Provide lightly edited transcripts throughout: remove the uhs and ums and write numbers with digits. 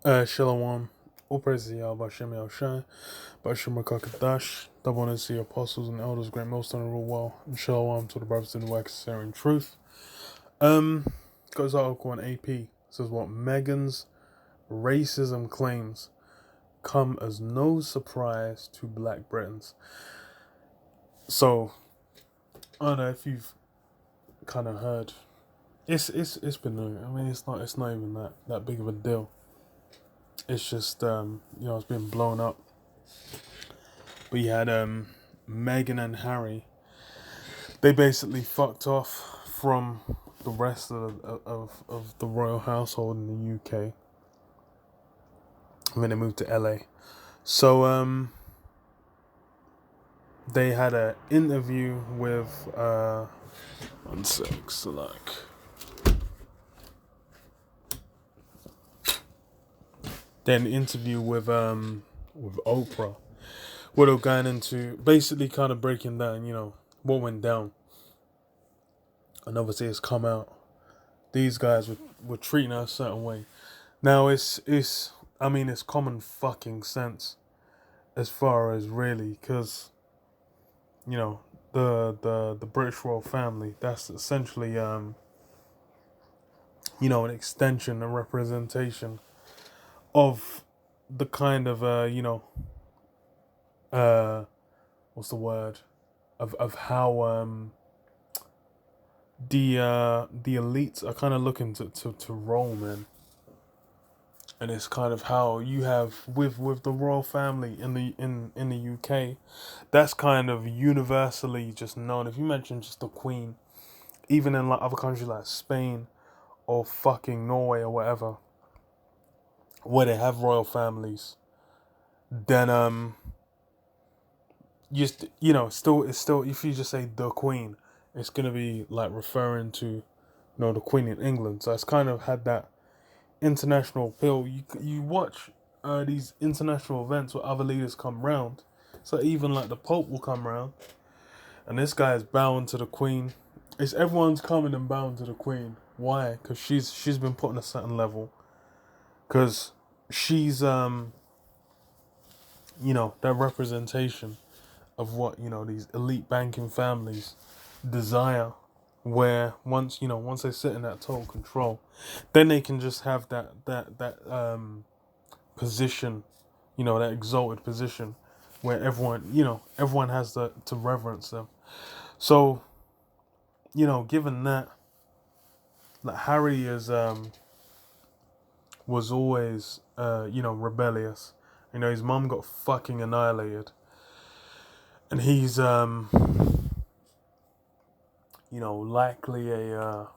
Shalom. All praise to Yahweh Bashem Yahushai, Bashem Rakakadash, double honor to the apostles and elders, great millstone and rule well, and shalom to the brothers in the wax in truth. Got this article on AP. Says what Meghan's racism claims come as no surprise to black Britons. So I don't know if you've kind of heard. It's been known. I mean, it's not even that big of a deal. It's just it's been blown up. But you had Meghan and Harry. They basically fucked off from the rest of the royal household in the UK. And then they moved to LA. So they had an interview with one sec, so like then interview with Oprah. What they're going into basically kind of breaking down, what went down. And obviously it's come out. These guys were treating her a certain way. Now it's common fucking sense as far as really, because the British royal family, that's essentially an extension, a representation of the kind of what's the word of how the elites are kind of looking to roll, man. And it's kind of how you have with the royal family in the UK. That's kind of universally just known. If you mention just the Queen, even in like other countries like Spain or fucking Norway or whatever, where they have royal families, then still if you just say the Queen, it's gonna be like referring to the Queen in England. So it's kind of had that international appeal. You watch these international events where other leaders come round. So even like the Pope will come round, and this guy is bowing to the Queen. It's everyone's coming and bowing to the Queen. Why? Because she's been put on a certain level. Because she's that representation of what these elite banking families desire. Where once they sit in that total control, then they can just have that position, that exalted position, where everyone has to reverence them. So, given that, like Harry was always rebellious. His mum got fucking annihilated, and he's likely a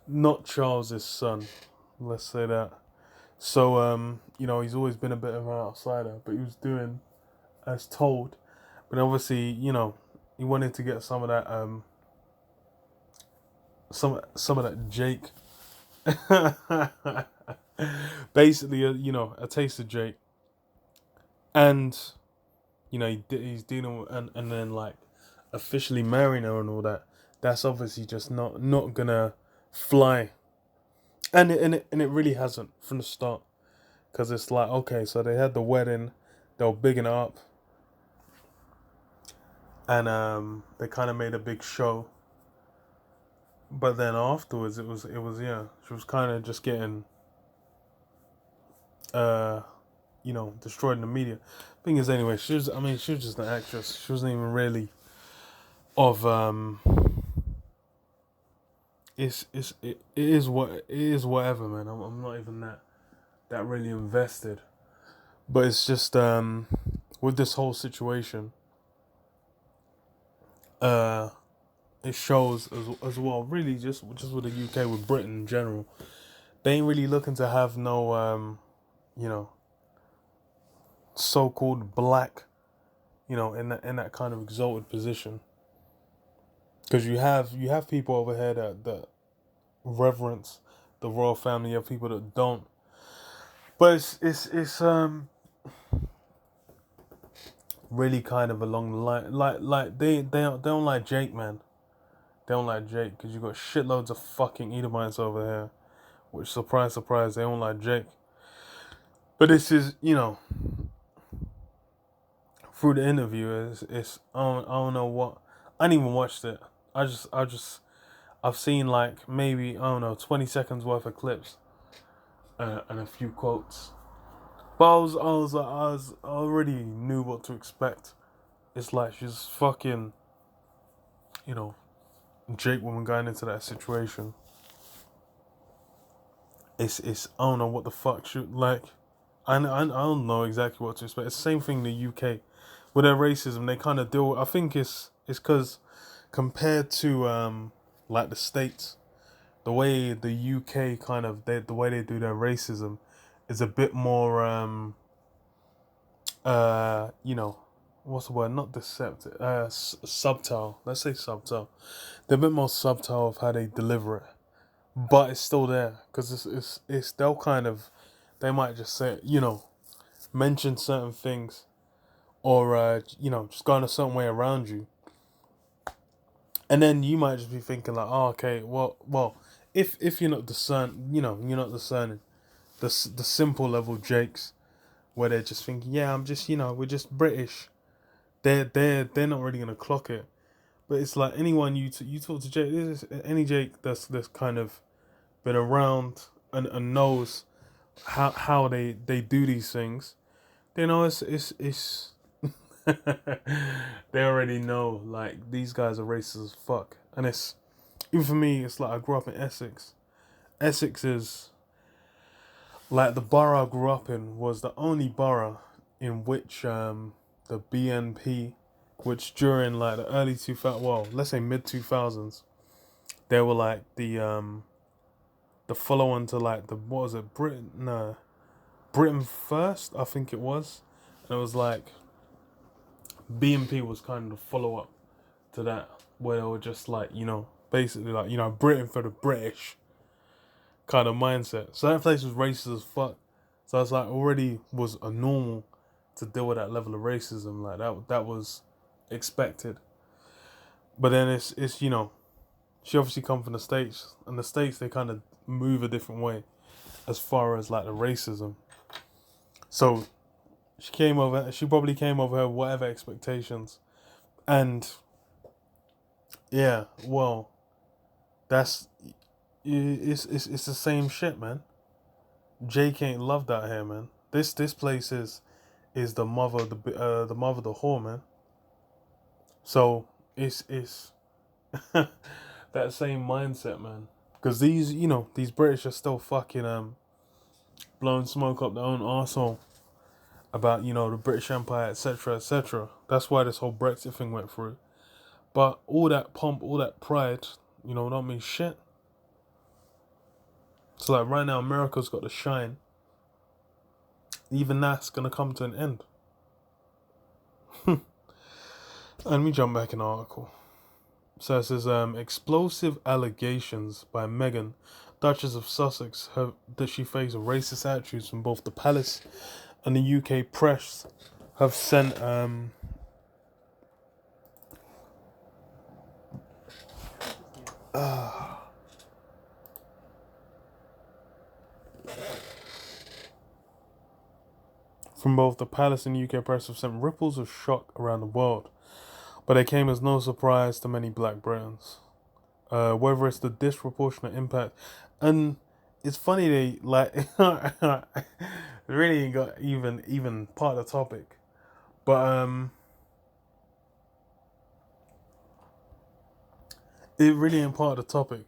not Charles's son, let's say that. So he's always been a bit of an outsider, but he was doing as told. But obviously, he wanted to get some of that some of that Jake. Basically, a taste of Jake. And he's dealing with and then like officially marrying her and all that. That's obviously just not gonna fly, and it really hasn't from the start, because it's like, okay, so they had the wedding, they were bigging it up, and they kind of made a big show, but then afterwards it was she was kind of just getting destroyed in the media. Thing is, anyway, she was just an actress. She wasn't even really of it is whatever, man. I'm not even that really invested, but it's just with this whole situation, it shows as well, really just with the UK, with Britain in general, they ain't really looking to have no so-called black in that kind of exalted position, because you have people over here that reverence the royal family. You have people that don't. But it's really kind of along the line, like they don't like Jake, man. They don't like Jake because you got shitloads of fucking Edomites over here. Which, surprise, surprise, they don't like Jake. But this is, through the interview, I don't know what. I didn't even watched it. I've seen like maybe, I don't know, 20 seconds worth of clips and a few quotes. But I already knew what to expect. It's like she's fucking, Jake woman going into that situation. It's I don't know what the fuck should like. I don't know exactly what to expect. It's the same thing in the UK with their racism. They kind of deal. I think it's because compared to like the States, the way the UK the way they do their racism is a bit more what's the word? Not deceptive. Subtle. Let's say subtle. They're a bit more subtle of how they deliver it, but it's still there because it's they'll they might just say mention certain things or just go in a certain way around you, and then you might just be thinking like, oh, okay, well, if you're not you're not discerning the simple level Jakes where they're just thinking, yeah, I'm just we're just British. They're not really gonna clock it, but it's like anyone you talk to Jake, any Jake that's kind of been around and knows how they do these things. They know it's they already know like these guys are racist as fuck, and it's even for me. It's like I grew up in Essex. Essex is like the borough I grew up in was the only borough in which the BNP, which during like the early 2000s, well, let's say mid 2000s, they were like the follow on to like the what was it Britain First, I think it was, and it was like BNP was kind of the follow up to that, where they were just like basically like Britain for the British kind of mindset. So that place was racist as fuck. So it's like already was a normal to deal with that level of racism. Like that was expected. But then it's she obviously come from the States, and the States they kind of move a different way as far as like the racism. So she probably came over her whatever expectations, and yeah, well, that's it's the same shit, man. Jake ain't loved out here, man. This place is the mother of the mother of the whore, man. So it's that same mindset, man. Because these British are still fucking blowing smoke up their own arsehole about the British Empire, etc., etc. That's why this whole Brexit thing went through. But all that pomp, all that pride, don't mean shit. So like right now, America's got the shine. Even that's gonna come to an end. And let me jump back in the article. So it says, explosive allegations by Meghan, Duchess of Sussex, that she faced racist attitudes from both the palace and the UK press have sent from both the palace and UK press have sent ripples of shock around the world, but they came as no surprise to many Black Britons. Whether it's the disproportionate impact, and it's funny they like really ain't got even part of the topic, but it really ain't part of the topic.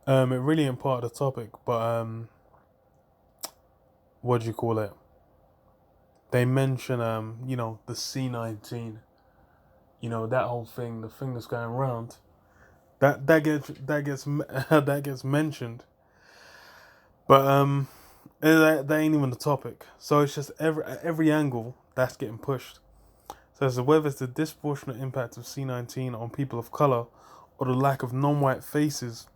It really ain't part of the topic, but what do you call it? They mention the C-19, that whole thing, the thing that's going around. That gets that gets mentioned, but that ain't even the topic. So it's just every angle that's getting pushed. So as to whether it's the disproportionate impact of C-19 on people of color or the lack of non-white faces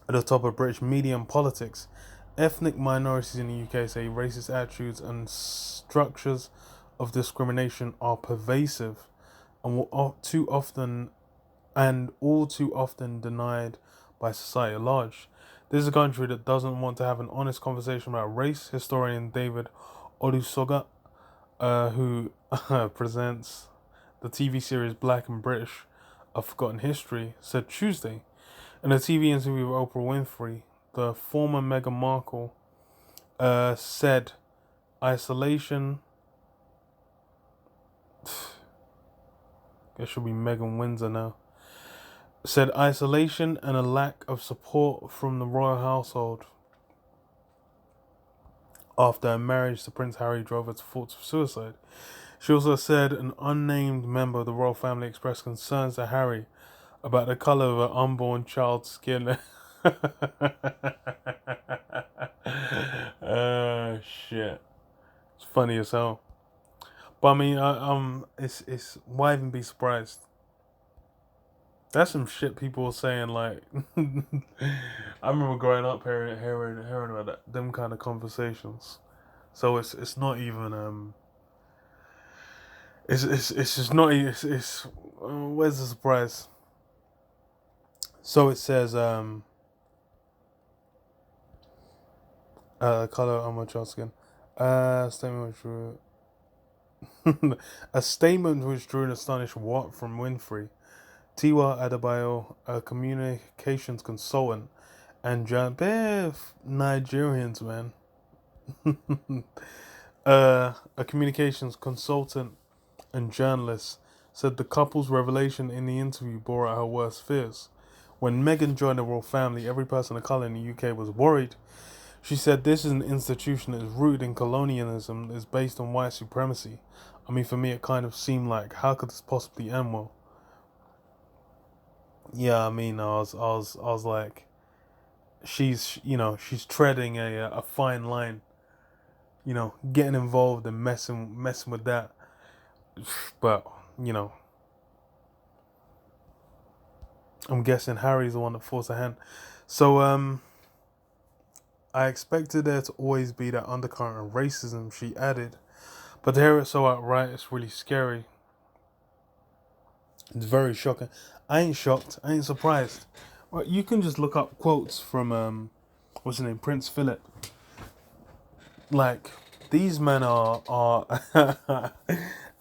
at the top of British media and politics, ethnic minorities in the UK say racist attitudes and structures of discrimination are pervasive and will all too often denied by society at large. This is a country that doesn't want to have an honest conversation about race. Historian David Olusoga, who presents the TV series Black and British, A Forgotten History, said Tuesday in a TV interview with Oprah Winfrey, the former Meghan Markle said isolation. It should be Megan Windsor now. Said isolation and a lack of support from the royal household after her marriage to Prince Harry drove her to thoughts of suicide. She also said an unnamed member of the royal family expressed concerns to Harry about the colour of her unborn child's skin. Shit. It's funny as hell. But I mean, it's why even be surprised? That's some shit people were saying. Like, I remember growing up hearing about them kind of conversations. So it's not even it's just not it's where's the surprise? So it says color on my child's skin. Statement which drew a statement which drew an astonished what from Winfrey. Tiwa Adebayo, a communications consultant, and Nigerians, man. A communications consultant and journalist said the couple's revelation in the interview bore out her worst fears. When Meghan joined the royal family, every person of colour in the UK was worried. She said this is an institution that is rooted in colonialism, is based on white supremacy. I mean, for me, it kind of seemed like, how could this possibly end well? Yeah, I mean, I was like, she's treading a fine line, getting involved and messing with that. But I'm guessing Harry's the one that forced her hand. So I expected there to always be that undercurrent of racism, she added, but to hear it so outright, it's really scary. It's very shocking. I ain't shocked. I ain't surprised. Well, you can just look up quotes from what's his name, Prince Philip. Like, these men are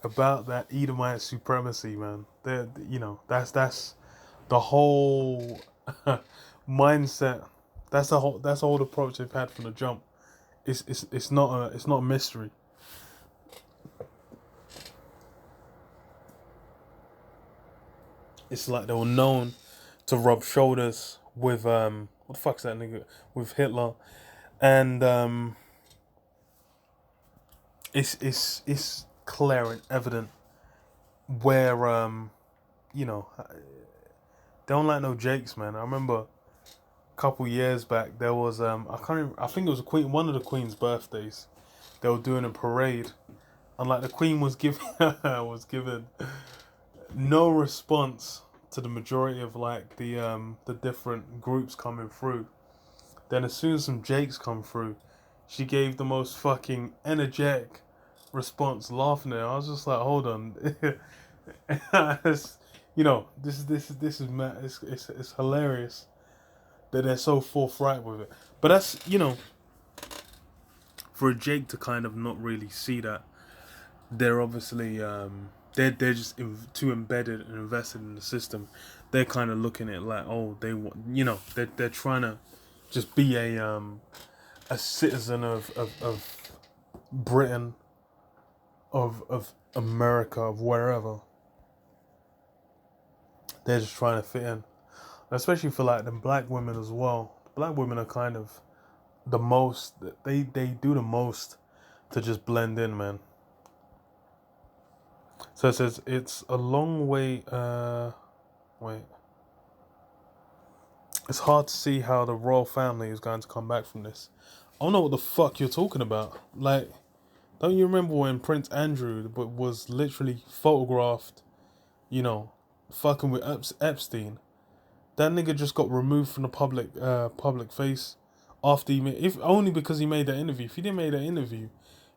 about that Edomite supremacy, man. That's the whole mindset. That's the whole approach they've had from the jump. It's not a mystery. It's like they were known to rub shoulders with what the fuck's that nigga, with Hitler, and it's clear and evident where they don't like no Jakes, man. I remember a couple years back there was I think it was one of the Queen's birthdays. They were doing a parade, and like the Queen was given no response to the majority of like the different groups coming through. Then as soon as some Jakes come through, she gave the most fucking energetic response, laughing at it. I was just like, hold on. This is mad. It's hilarious that they're so forthright with it. But that's for a Jake to kind of not really see that, they're obviously they're just too embedded and invested in the system. They're kind of looking at it like, oh, they want, they're trying to just be a citizen of Britain, of America, of wherever. They're just trying to fit in, especially for like the black women as well. The black women are kind of the most. They do the most to just blend in, man. So it says it's a long way. Wait. It's hard to see how the royal family is going to come back from this. I don't know what the fuck you're talking about. Like, don't you remember when Prince Andrew was literally photographed, fucking with Epstein? That nigga just got removed from the public face after he made, if only because he made that interview. If he didn't make that interview,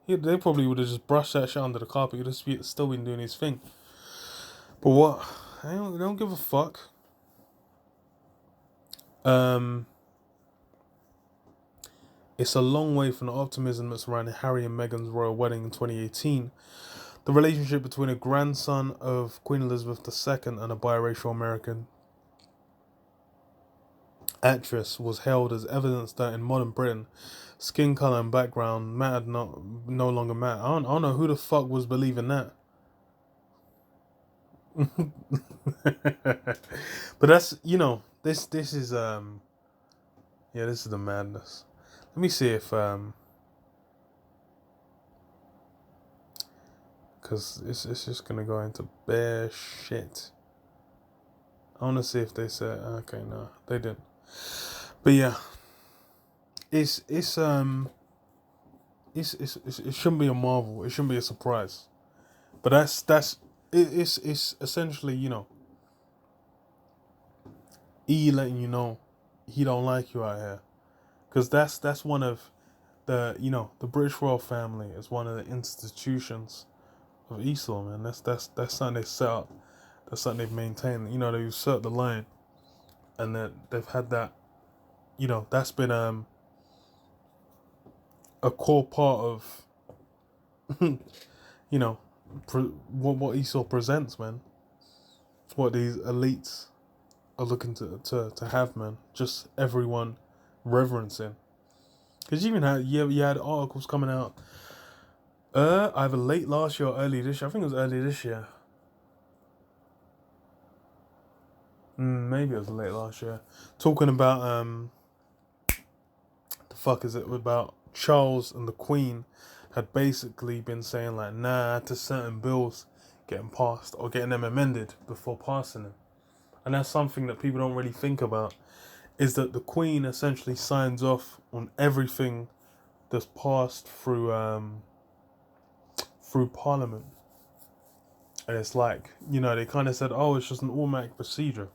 they probably would have just brushed that shit under the carpet. He'd just still been doing his thing. But what? They don't give a fuck. It's a long way from the optimism that surrounded Harry and Meghan's royal wedding in 2018. The relationship between a grandson of Queen Elizabeth II and a biracial American actress was hailed as evidence that in modern Britain, skin colour and background mattered no longer matter. I don't know who the fuck was believing that. But that's, this is this is the madness. Let me see if because it's just gonna go into bare shit. I want to see if they said okay. No, they didn't. But yeah, it shouldn't be a marvel. It shouldn't be a surprise. But it's essentially, E letting you know he don't like you out here, because that's one of the the British royal family is one of the institutions of Islam, and that's something they set up. That's something they've maintained. They usurped the line, and that they've had that. That's been a core part of what Esau presents, man. It's what these elites are looking to have, man. Just everyone reverencing. Because you even had articles coming out either late last year or early this year. I think it was early this year. Maybe it was late last year. Talking about the fuck is it about Charles and the Queen had basically been saying like nah to certain bills getting passed or getting them amended before passing them. And that's something that people don't really think about, is that the Queen essentially signs off on everything that's passed through Parliament. And it's like, they kind of said, oh, it's just an automatic procedure.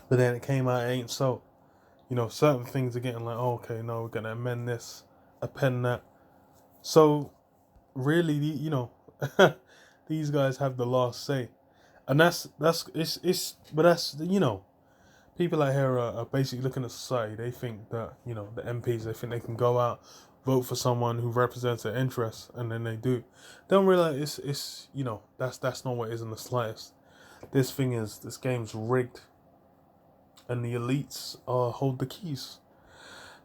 But then it came out, it ain't so. Certain things are getting like, oh, okay, no, we're going to amend this, append that. So, really, these guys have the last say. And people out here are basically looking at society. They think that, the MPs, they think they can go out, vote for someone who represents their interests, and then they do. They don't realize it's that's not what it is in the slightest. This game's rigged, and the elites hold the keys.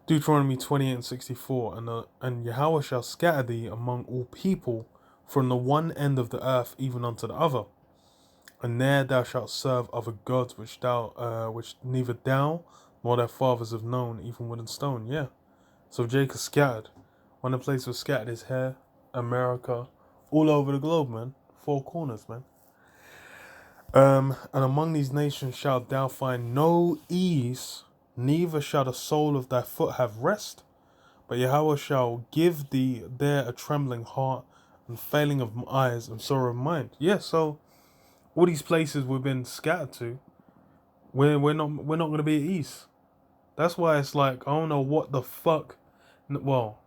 Deuteronomy 28:64, and Yahweh shall scatter thee among all people from the one end of the earth even unto the other. And there thou shalt serve other gods which neither thou nor their fathers have known, even wood and stone. Yeah. So Jacob scattered. One of the places was scattered is here, America, all over the globe, man. Four corners, man. And among these nations shalt thou find no ease, neither shall the sole of thy foot have rest. But Yahweh shall give thee there a trembling heart, and failing of eyes, and sorrow of mind. Yeah, so all these places we've been scattered to, we're not going to be at ease. That's why it's like, I don't know what the fuck. Well,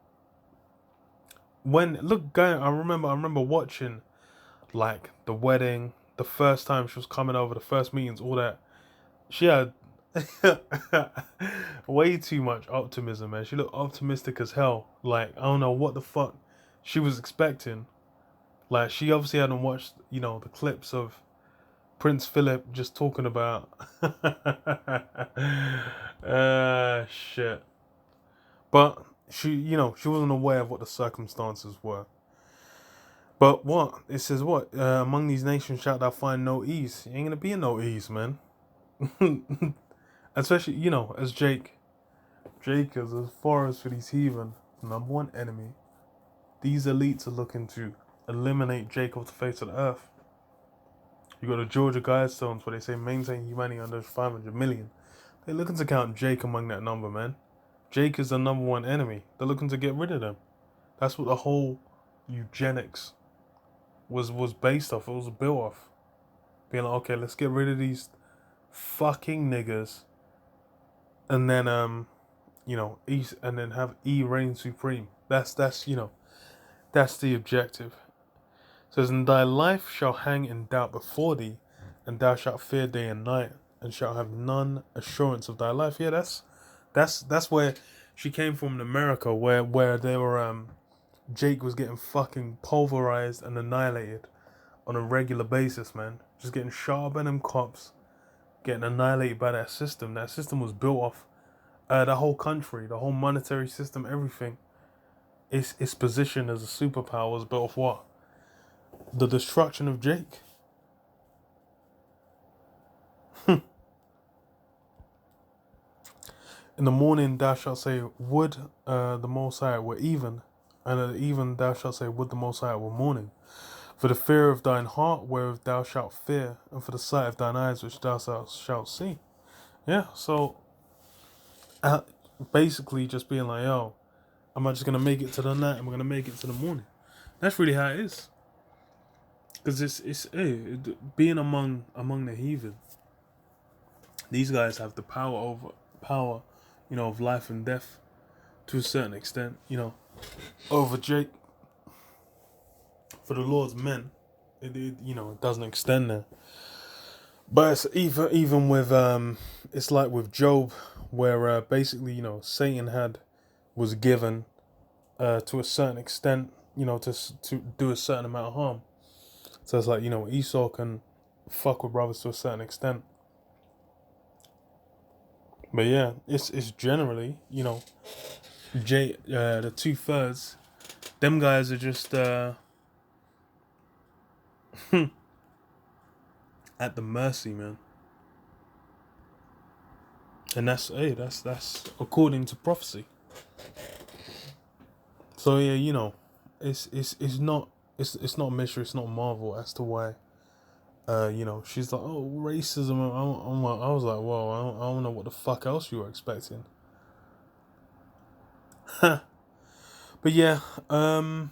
I remember watching like the wedding, the first time she was coming over, the first meetings, all that. She had way too much optimism, man. She looked optimistic as hell. Like, I don't know what the fuck she was expecting. Like, she obviously hadn't watched, the clips of Prince Philip just talking about shit. But she wasn't aware of what the circumstances were. But what? It says what? Among these nations shalt thou find no ease. You ain't gonna be in no ease, man. Especially, as Jake. Jake is, as far as for these heathen, number one enemy. These elites are looking to eliminate Jake off the face of the earth. You got the Georgia Guidestones where they say maintain humanity under 500 million. They're looking to count Jake among that number, man. Jake is the number one enemy. They're looking to get rid of them. That's what the whole eugenics was based off. It was built off. Being like, okay, let's get rid of these fucking niggas and then and then have E reign supreme. That's you know, that's the objective. It says, and thy life shall hang in doubt before thee, and thou shalt fear day and night, and shalt have none assurance of thy life. Yeah, that's where she came from in America, where they were Jake was getting fucking pulverized and annihilated on a regular basis, man. Just getting shot by them cops, getting annihilated by that system. That system was built off the whole country, the whole monetary system, everything. Its position as a superpower was built off what? The destruction of Jake. In the morning thou shalt say, would the Most High were even, and at even thou shalt say, would the Most High were morning. For the fear of thine heart whereof thou shalt fear, and for the sight of thine eyes which thou shalt see. Yeah, so basically just being like, yo, am I just gonna make it to the night? Am I gonna make it to the morning? That's really how it is. Because being among the heathen. These guys have the power, of life and death to a certain extent, over Jake. For the Lord's men, it doesn't extend there. But it's even with it's like with Job, where basically Satan was given to a certain extent, to do a certain amount of harm. So it's like Esau can fuck with brothers to a certain extent. But yeah, it's generally the 2/3. Them guys are just at the mercy, man. And that's according to prophecy. So yeah, it's not a mystery, it's not a marvel as to why she's like, oh, racism. I was like, whoa, I don't know what the fuck else you were expecting. But yeah, shalom,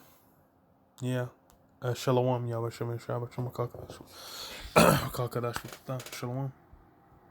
Yahweh Shem Shabbat Shalom Kakadash. Shalom.